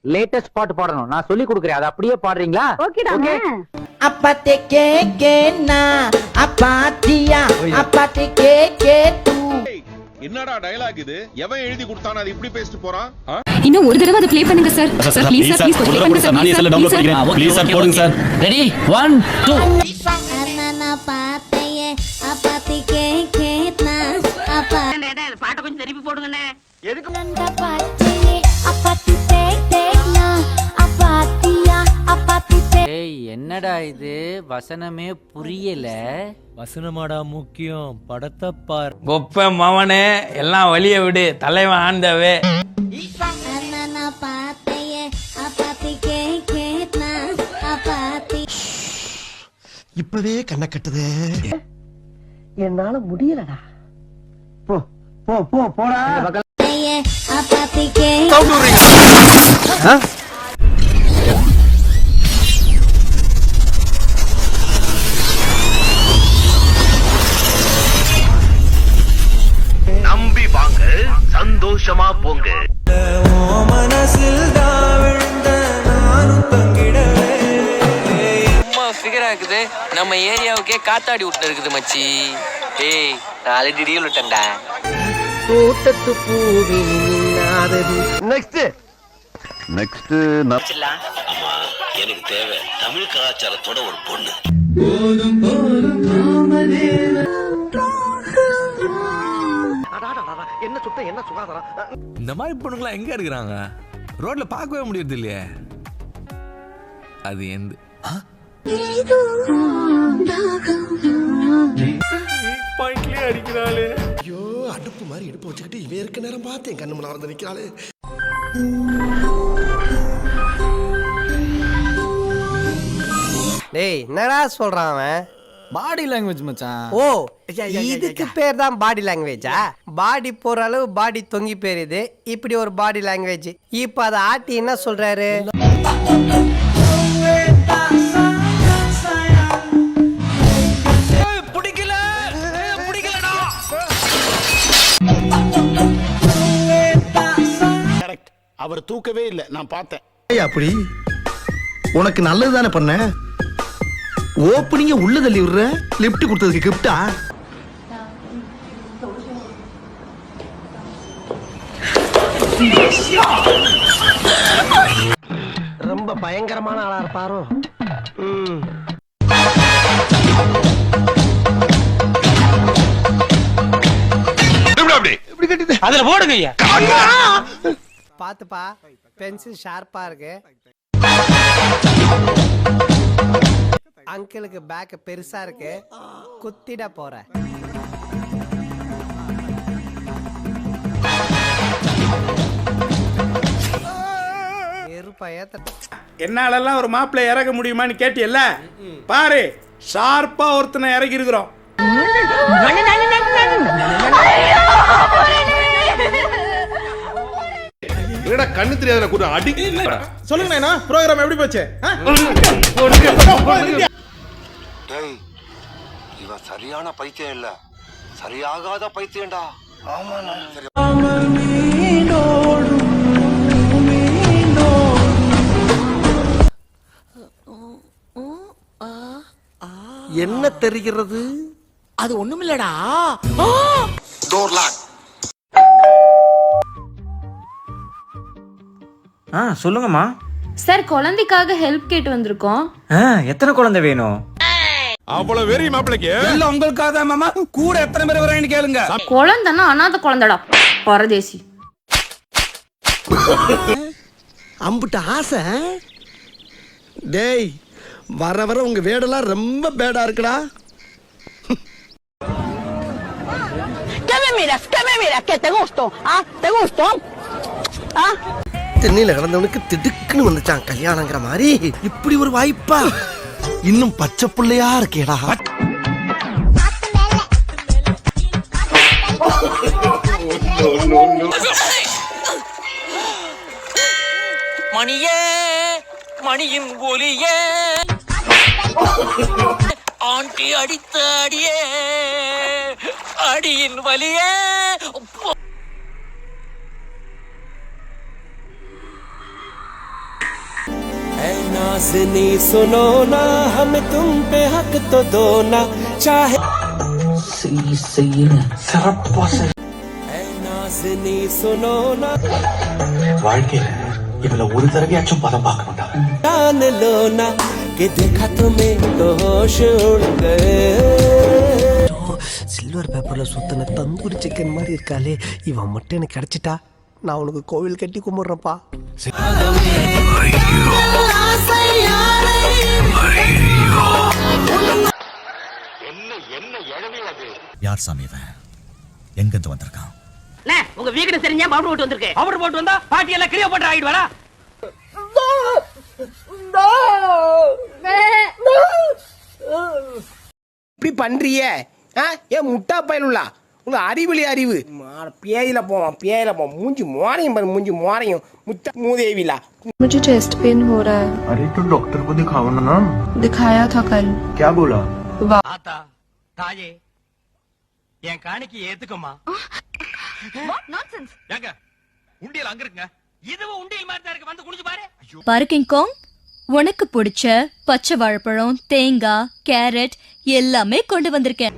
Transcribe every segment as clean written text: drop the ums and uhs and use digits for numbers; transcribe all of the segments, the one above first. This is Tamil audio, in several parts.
லேட்டஸ்ட் பாட்டு பாடணும். நான் சொல்லி கொடுக்குறேன், அதை அப்படியே பாடுறீங்களா? ஓகே. அப்பத்தே கேக்கேனா அப்பாத்தியா அப்பத்தே கேக்கே தூ. என்னடா டயலாக் இது? எவன் எழுதி கொடுத்தானே அது இப்படி பேசிட்டு போறான்? இன்னும் ஒரு தடவை அதை ப்ளே பண்ணுங்க sir. Sir please sir, please play பண்ணுங்க சார். நான் எல்லாம் டவுன்லோட் பண்ணிக்கிறேன். ப்ளீஸ் சார் போடுங்க சார். ரெடி 1 2. அண்ணா பாத்தையே அப்பாத்தி கேக்கேனா அப்பா பாட்ட கொஞ்சம் திருப்பி போடுங்கண்ணே. எதுக்கு பாத்தையே அப்பாத்தி கேக்கேனா அப்பாத்தியா அப்பாத்தி. ஏய், என்னடா இது? வசனமே புரியல. வசனமாடா முக்கியம், படத்தை பார். கொப்ப மவனே எல்லாம் வழிய விடு, தலைவன் ஆண்டவே. அண்ணா பாத்தையே அப்பாத்தி கேக்கேனா அப்பாத்தி. இப்பவே கண்ண கட்டுதே. என்னால முடியலடா. போடா. அப்பாத்தி கே நம்பி வாங்க, சந்தோஷமா போங்க. சும்மா ஃபிகர் ஆகுது. நம்ம ஏரியாவுக்கே காத்தாடி விட்டு இருக்குது மச்சி. ஏய், நான் ஆல்ரெடி டீல் விட்டேன்டா. தோட்டத்து பூவின் இல்லாதது. நெக்ஸ்ட் ஆமா, எனக்கு தேவை தமிழ் கலாச்சாரத்தோட ஒரு பொண்ணு. என்ன சுத்தம் என்ன சுகாதாரம். இந்த மாதிரி பொண்ணுங்களா எங்க இருக்கிறாங்க? ரோட்ல பார்க்கவே முடியறது இல்லையே. அது எந்த பாயிண்ட்லயே அடிக்கிறாளே. ஐயோ, அடுப்பு மாதிரி இடுப்பு வச்சுக்கிட்டு இவ இருக்க நேரம் பார்த்து என் கண்ணு முன்னால வந்து நிக்கிறாளே. டேய், என்னடா சொல்றான் அவன்? பாடி லாங்குவேஜ் மச்சான். ஓ, இதுக்கு பேர் தான் பாடி லாங்குவேஜா? பாடி போற அளவு பாடி தொங்கி போயிருது, இப்படி ஒரு பாடி லாங்குவேஜ். இப்ப அதை ஆட்டி என்ன சொல்றாரு? அவர் தூக்கவே இல்லை, நான் பார்த்தேன். அப்படி உனக்கு நல்லது தானே பண்ண. ஓப்பனிங்க உள்ள தள்ளி விடுற. லிப்ட் கொடுத்ததுக்கு கிஃப்டா? ரொம்ப பயங்கரமான ஆளா இருப்பாரோ. அதுல போடுங்க ஐயா. பாத்துப்பா, பென்சில் ஷார்ப்பா இருக்கு. அங்கிளுக்கு பேக் பெருசா இருக்கு, குத்திட போற. என்னாலெல்லாம் ஒரு மாப்பிள்ளை இறக்க முடியுமான்னு கேட்டியல்ல? பாரு, ஷார்ப்பா ஒருத்தனை இறக்கி இருக்கிறோம். கண்ணு தெரியாத கூட அடி. சொல்லுங்க, ப்ரோகிராம் எப்படி போச்சு? இவன் சரியான பைத்தியம் இல்ல, சரியாகாத பைத்தியம்டா. என்ன தெரிகிறது? அது ஒண்ணுமில்லடா. Door lock. சொல்லுங்கம்மா. சார், குழந்தைக்காக ஹெல்ப் கேட்டு வந்திருக்கோம். எத்தனை குழந்தை வேணும்? அவ்வளவு வெறி மாப்பிளைக்கு இல்ல உங்களுக்காக தான் மாமா. கூட எத்தனை பேர் வராங்கன்னு கேளுங்க. குழந்தைன்னா அனாதை குழந்தைடா, பரதேசி. அம்புட்ட ஆசை. டேய், வர வர உங்க வேடெல்லாம் ரொம்ப பேடா இருக்குடா. தென்னையில கிடந்தவனுக்கு திடுக்குன்னு வந்துச்சான் கல்யாணங்கிற மாதிரி. இப்படி ஒரு வாய்ப்பா? இன்னும் பச்சை பிள்ளையா இருக்கேடா. மணியே, மணியின் ஒலியே, ஆண்டி அடித்த அடியே, அடியின் வலியே. नाज़नी सुनो ना हम तुम पे हक तो दो ना चाहे नाज़नी सुनो ना வாழ்க்கையில இவள ஒரு தடவையாச்சும் பதம் பார்க்கணும்டா. जान लो ना कि देखा तुम्हें तो होश उड़ गए சில்வர் பேப்பர்ல சுத்தின தந்தூரி சிக்கன் மாதிரி இருக்காளே இவன் மட்டும் எனக்கு கிடைச்சிட்டா நான் உனக்கு கோவில் கட்டி கும்பிடுறப்பா. யார் சாமி இவன்? எங்க இருந்து வந்திருக்கான்? உங்க வீக்கெண்ட் தெரிஞ்சா பவுடர் போட்டு வந்திருக்கு. பவுடர் போட்டு வந்தா பாட்டி எல்லாம் கிளியோ போட்டு ஆயிடுவாடா. இப்படி பண்றிய ஏன் முட்டா பயனுள்ளா உங்க அறிவிலி அறிவு பேயில போவான் மூஞ்சி மோரையும் பாரு மூஞ்சி மோரையும் முட்டா மூதேவிலா. मुझे चेस्ट पेन हो रहा है. अरे तो डॉक्टर को दिखाओ ना. दिखाया था कल. क्या बोला? ஆத்தா தாயே என் காணிக்கு ஏத்துக்குமா. ஏங்க உண்டியல் அங்க இருக்குங்க. இதுவும் உண்டியல் மாதிரி தான் இருக்கு. வந்து குடிச்சு பாரு. பாரு கிங்காங், உனக்கு பிடிச்ச பச்சை வாழைப்பழம், தேங்காய், கேரட் எல்லாமே கொண்டு வந்திருக்கேன்.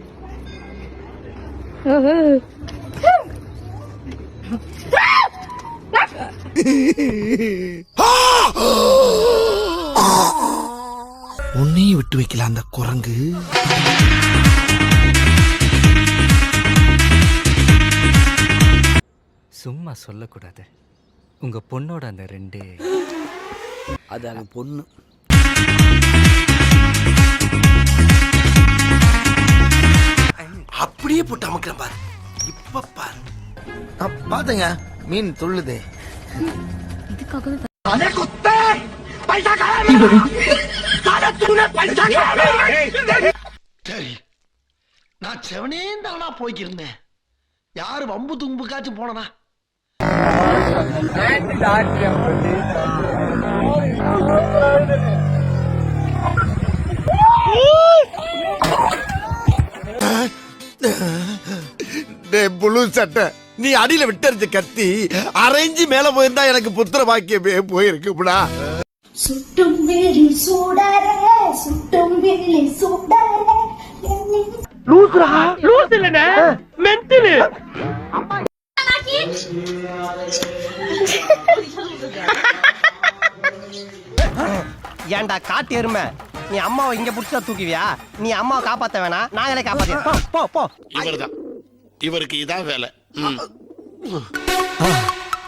உன்னையும் விட்டு வைக்கல அந்த குரங்கு. சும்மா சொல்லக்கூடாது. உங்க பொண்ணோட அந்த 2 அது அவன் பொண்ணு. அப்படியே போட்டு அமுக்கிறேன் பாரு. இப்ப பாரு. பாத்துங்க மீன் துள்ளுதே. சரி நான் செவனே தானா போய்க்கிருந்தேன். யாரு வம்பு தும்புக்காச்சும் போனனா? புழு சட்டை நீ அடியில விட்டறிஞ்ச கத்தி அரைஞ்சி மேல போயிருந்தா எனக்கு புத்திர பாக்கியமே போயிருக்குடா. சுட்டும் வேலி சூடாரே, சுட்டும் வேலி சூடாரே. லூஸ் இல்லனே மென்டல். ஏன்டா காட்டு எருமை நீ அம்மாவை இங்க புடிச்சா தூக்குவியா? நீ அம்மாவை காப்பாத்த வேணா நாங்களே காப்பாத்தி போ போ. இவர்தான் இவருக்கு இதான் வேலை.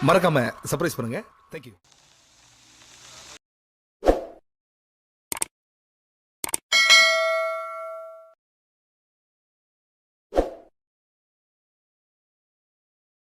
மறக்காம சர்ப்ரைஸ் பண்ணுங்க. தேங்க்யூ.